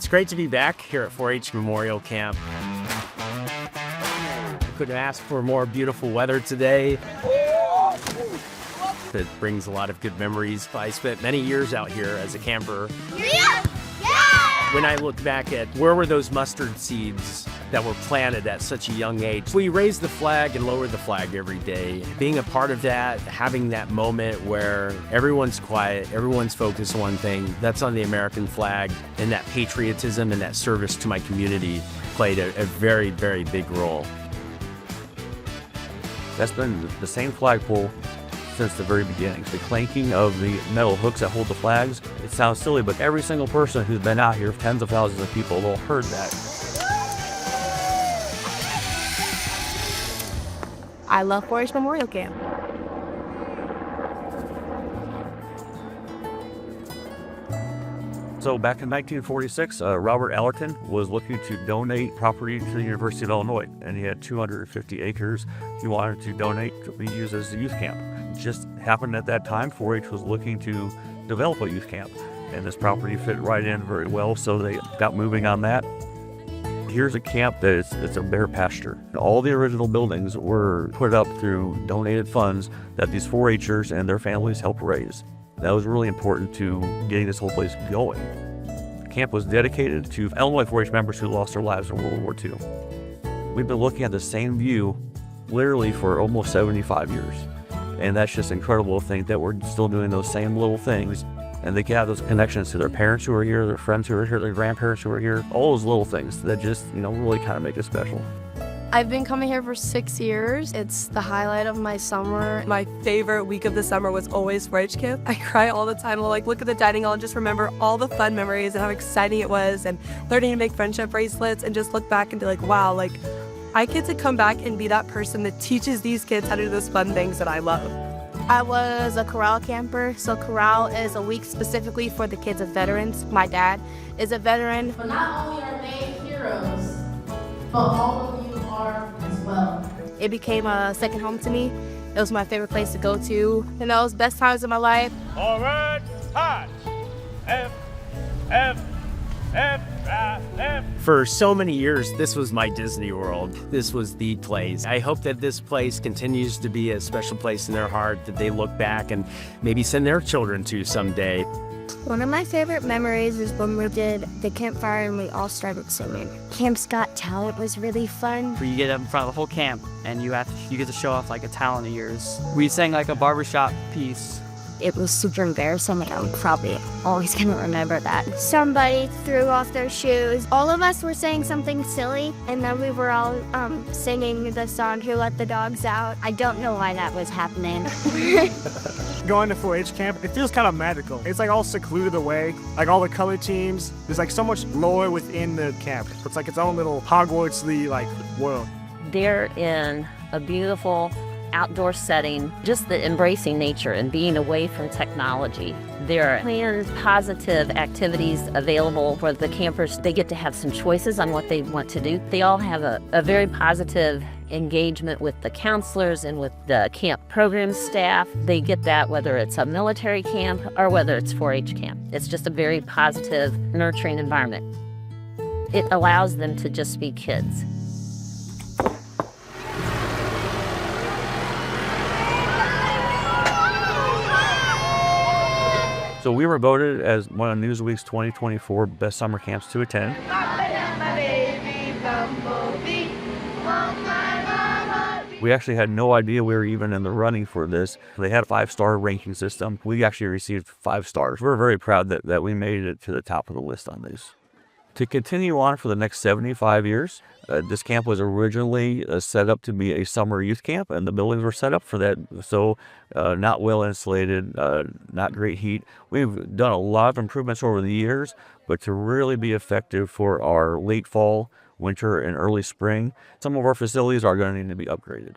It's great to be back here at 4-H Memorial Camp. Couldn't ask for more beautiful weather today. It brings a lot of good memories. I spent many years out here as a camper. Yeah! When I look back at where were those mustard seeds that were planted at such a young age, we raise the flag and lower the flag every day. Being a part of that, having that moment where everyone's quiet, everyone's focused on one thing, that's on the American flag, and that patriotism and that service to my community played a very, very big role. That's been the same flagpole since the very beginning. The clanking of the metal hooks that hold the flags, it sounds silly, but every single person who's been out here, tens of thousands of people, will have heard that. I love 4-H Memorial Camp. So back in 1946, Robert Allerton was looking to donate property to the University of Illinois, and he had 250 acres he wanted to donate to be used as a youth camp. It just happened at that time, 4-H was looking to develop a youth camp, and this property fit right in very well, so they got moving on that. Here's a camp that it's a bare pasture. All the original buildings were put up through donated funds that these 4-Hers and their families helped raise. That was really important to getting this whole place going. The camp was dedicated to Illinois 4-H members who lost their lives in World War II. We've been looking at the same view literally for almost 75 years. And that's just incredible to think that we're still doing those same little things. And they can have those connections to their parents who are here, their friends who are here, their grandparents who are here. All those little things that just, really kind of make it special. I've been coming here for 6 years. It's the highlight of my summer. My favorite week of the summer was always 4-H camp. I cry all the time. I'll look at the dining hall and just remember all the fun memories and how exciting it was, and learning to make friendship bracelets, and just look back and be like, wow, I get to come back and be that person that teaches these kids how to do those fun things that I love. I was a corral camper, so corral is a week specifically for the kids of veterans. My dad is a veteran. But not only are they heroes, but all of you are as well. It became a second home to me. It was my favorite place to go to, and those best times of my life. All right, hot. F, F, F, F. For so many years, this was my Disney World. This was the place. I hope that this place continues to be a special place in their heart that they look back and maybe send their children to someday. One of my favorite memories is when we did the campfire and we all started singing. Camp's Got Talent was really fun. Where you get up in front of the whole camp and you get to show off a talent of yours. We sang a barbershop piece. It was super embarrassing, and I'm probably always gonna remember that. Somebody threw off their shoes. All of us were saying something silly, and then we were all singing the song, Who Let the Dogs Out. I don't know why that was happening. Going to 4-H camp, it feels kind of magical. It's all secluded away, all the color teams. There's so much lore within the camp. It's its own little Hogwarts-y world. They're in a beautiful outdoor setting, just the embracing nature and being away from technology. There are planned positive activities available for the campers. They get to have some choices on what they want to do. They all have a very positive engagement with the counselors and with the camp program staff. They get that whether it's a military camp or whether it's 4-H camp. It's just a very positive, nurturing environment. It allows them to just be kids. So we were voted as one of Newsweek's 2024 best summer camps to attend. We actually had no idea we were even in the running for this. They had a 5-star ranking system. We actually received 5 stars. We're very proud that we made it to the top of the list on these. To continue on for the next 75 years, this camp was originally set up to be a summer youth camp, and the buildings were set up for that. So not well insulated, not great heat. We've done a lot of improvements over the years, but to really be effective for our late fall, winter, and early spring, some of our facilities are going to need to be upgraded.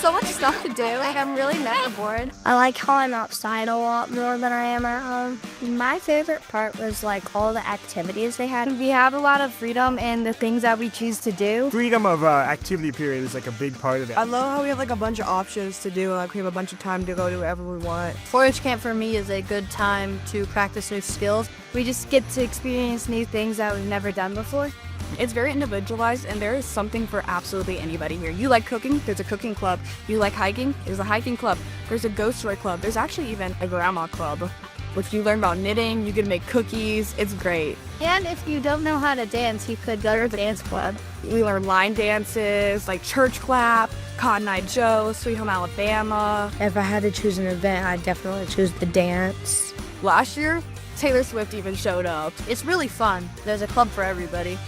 so much stuff to do. Like, I'm really never bored. I like how I'm outside a lot more than I am at home. My favorite part was like all the activities they had. We have a lot of freedom in the things that we choose to do. Freedom of activity period is like a big part of it. I love how we have like a bunch of options to do, and like we have a bunch of time to go do whatever we want. 4-H camp for me is a good time to practice new skills. We just get to experience new things that we've never done before. It's very individualized, and there is something for absolutely anybody here. You like cooking? There's a cooking club. You like hiking? There's a hiking club. There's a ghost story club. There's actually even a grandma club, which you learn about knitting. You get to make cookies. It's great. And if you don't know how to dance, you could go to the dance club. We learn line dances, like church clap, Cotton Eye Joe, Sweet Home Alabama. If I had to choose an event, I'd definitely choose the dance. Last year, Taylor Swift even showed up. It's really fun. There's a club for everybody.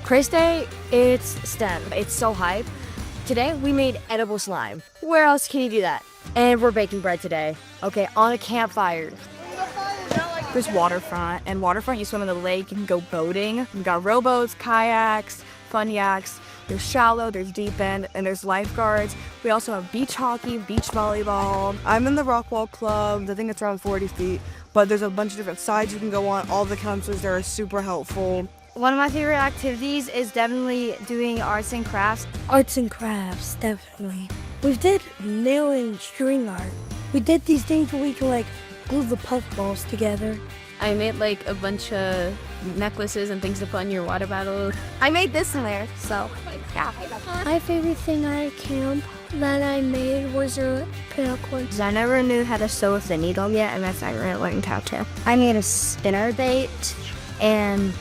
Chris Day, it's STEM. It's so hype. Today, we made edible slime. Where else can you do that? And we're baking bread today. Okay, on a campfire. There's waterfront, and waterfront you swim in the lake, you can go boating. We've got rowboats, kayaks, fun yaks. There's shallow, there's deep end, and there's lifeguards. We also have beach hockey, beach volleyball. I'm in the rock wall club. I think it's around 40 feet, but there's a bunch of different sides you can go on. All the counselors there are super helpful. One of my favorite activities is definitely doing arts and crafts. Arts and crafts, definitely. We did nail and string art. We did these things where we could like glue the puff balls together. I made like a bunch of necklaces and things to put in your water bottle. I made this in there, so yeah. My favorite thing at camp that I made was a pinnacle. I never knew how to sew with the needle yet, and that's I really learned how to. I made a spinner bait, and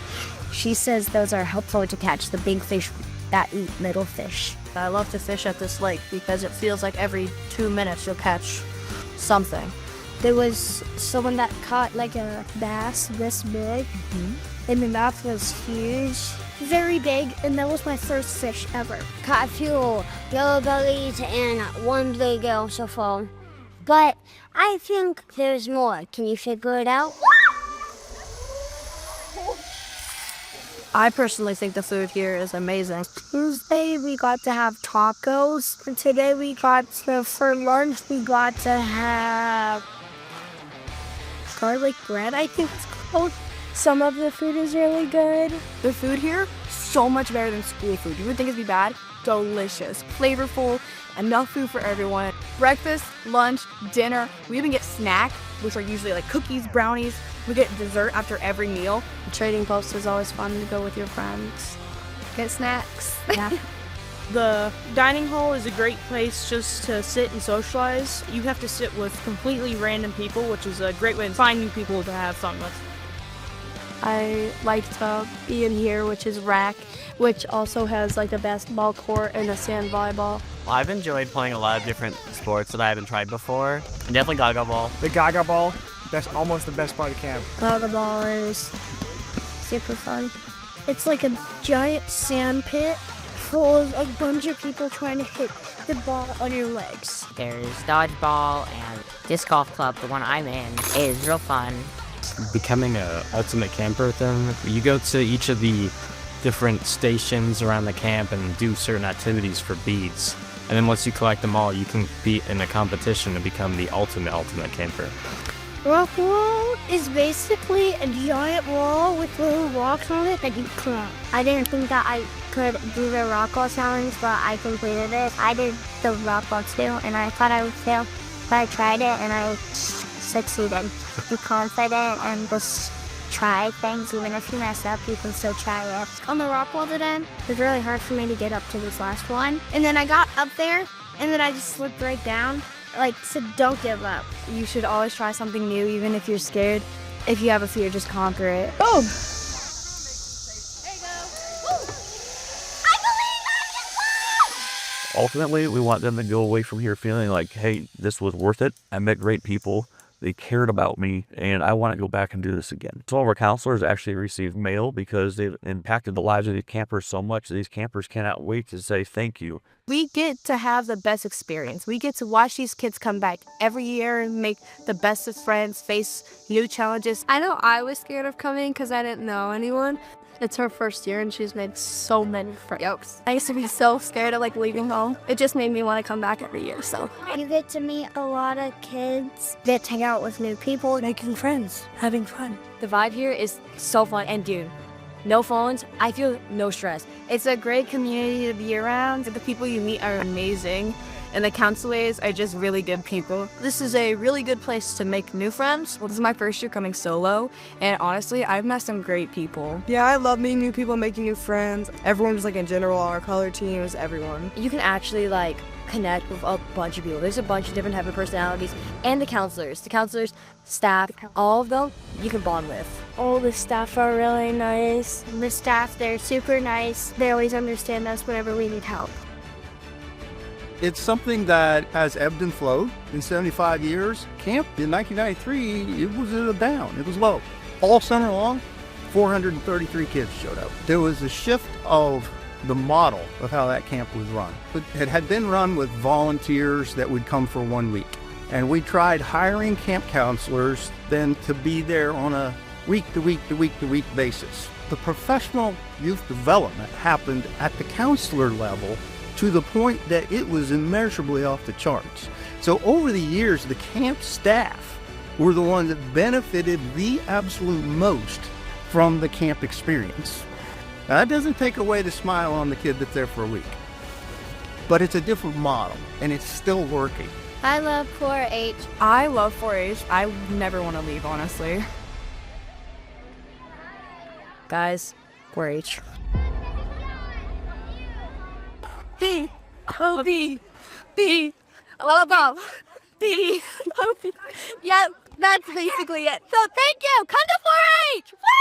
she says those are helpful to catch the big fish that eat little fish. I love to fish at this lake because it feels like every 2 minutes you'll catch something. There was someone that caught like a bass this big, and the mouth was huge, very big, and that was my first fish ever. Caught a few yellow bellies and one big phone. But I think there's more. Can you figure it out? I personally think the food here is amazing. Tuesday we got to have tacos, and today for lunch we got to have garlic bread, I think it's called. Some of the food is really good. The food here, so much better than school food. You would think it'd be bad. Delicious, flavorful, enough food for everyone. Breakfast, lunch, dinner. We even get snack, which are usually like cookies, brownies. We get dessert after every meal. The trading post is always fun to go with your friends. Get snacks. Yeah. The dining hall is a great place just to sit and socialize. You have to sit with completely random people, which is a great way of finding people to have fun with. I like to be in here, which is RAC, which also has like a basketball court and a sand volleyball. Well, I've enjoyed playing a lot of different sports that I haven't tried before. And definitely Gaga Ball. The Gaga Ball, that's almost the best part of camp. Gaga Ball is super fun. It's like a giant sand pit full of a bunch of people trying to hit the ball on your legs. There's dodgeball and disc golf club, the one I'm in. It is real fun. Becoming a ultimate camper thing, you go to each of the different stations around the camp and do certain activities for beads. And then once you collect them all, you can compete in a competition to become the ultimate camper. Rock wall is basically a giant wall with little rocks on it that you climb. I didn't think that I could do the rock wall challenge, but I completed it. I did the rock wall too, and I thought I would fail, but I tried it and I succeeded. Be confident and just try things. Even if you mess up, you can still try it. On the rock wall today, it was really hard for me to get up to this last one. And then I got up there, and then I just slipped right down. So don't give up. You should always try something new, even if you're scared. If you have a fear, just conquer it. Boom! Ultimately, we want them to go away from here feeling like, hey, this was worth it. I met great people. They cared about me, and I want to go back and do this again. So all of our counselors actually received mail because they've impacted the lives of these campers so much that these campers cannot wait to say thank you. We get to have the best experience. We get to watch these kids come back every year and make the best of friends, face new challenges. I know I was scared of coming because I didn't know anyone. It's her first year and she's made so many friends. I used to be so scared of leaving home. It just made me want to come back every year, so. You get to meet a lot of kids, get to hang out with new people, Making friends, having fun. The vibe here is so fun, and dude, no phones, I feel no stress. It's a great community to be around. The people you meet are amazing, and the counselors are just really good people. This is a really good place to make new friends. Well, this is my first year coming solo, and honestly, I've met some great people. Yeah, I love meeting new people, making new friends. Everyone just in general, our color teams, everyone. You can actually connect with a bunch of people. There's a bunch of different type of personalities, and the counselors, staff, all of them, you can bond with. all the staff are really nice. The staff, they're super nice. They always understand us whenever we need help. It's something that has ebbed and flowed in 75 years. Camp in 1993, it was at a down, it was low. All summer long, 433 kids showed up. There was a shift of the model of how that camp was run. It had been run with volunteers that would come for 1 week. And we tried hiring camp counselors then to be there on a week-to-week basis. The professional youth development happened at the counselor level to the point that it was immeasurably off the charts. So over the years, the camp staff were the ones that benefited the absolute most from the camp experience. Now, that doesn't take away the smile on the kid that's there for a week, but it's a different model, and it's still working. I love 4-H. I love 4-H. I never want to leave, honestly. Guys, 4-H. B. Oh, B. B. Love B. Oh, B. Yep, that's basically it. So thank you. Come to 4-H. Woo!